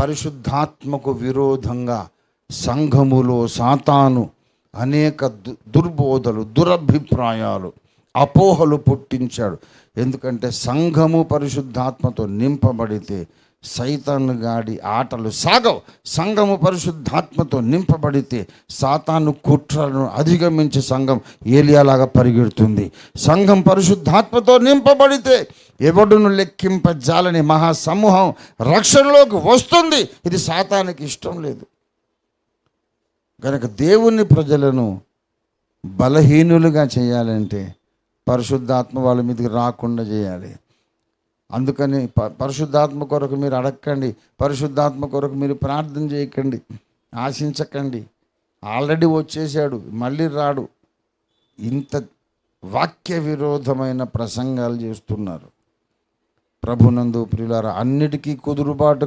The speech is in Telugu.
పరిశుద్ధాత్మకు విరోధంగా సంఘములో సాతాను అనేక దుర్బోధలు, దురభిప్రాయాలు, అపోహలు పుట్టించాడు. ఎందుకంటే సంఘము పరిశుద్ధాత్మతో నింపబడితే సైతాను గాడి ఆటలు సాగవు. సంఘము పరిశుద్ధాత్మతో నింపబడితే సాతాను కుట్రలను అధిగమించి సంఘం ఏలియాలాగా పరిగెడుతుంది. సంఘం పరిశుద్ధాత్మతో నింపబడితే ఎవడును లెక్కింపజాలని మహాసమూహం రక్షణలోకి వస్తుంది. ఇది సాతానికి ఇష్టం లేదు. కనుక దేవుని ప్రజలను బలహీనులుగా చేయాలంటే పరిశుద్ధాత్మ వాళ్ళ మీదకి రాకుండా చేయాలి. అందుకని పరిశుద్ధాత్మ కొరకు మీరు అడగకండి, పరిశుద్ధాత్మ కొరకు మీరు ప్రార్థన చేయకండి, ఆశించకండి. ఆల్రెడీ వచ్చేసాడు, మళ్ళీ రాడు. ఇంత వాక్య విరోధమైన ప్రసంగాలు చేస్తున్నారు. ప్రభునందు ప్రియులారా, అన్నిటికీ కుదురుబాటు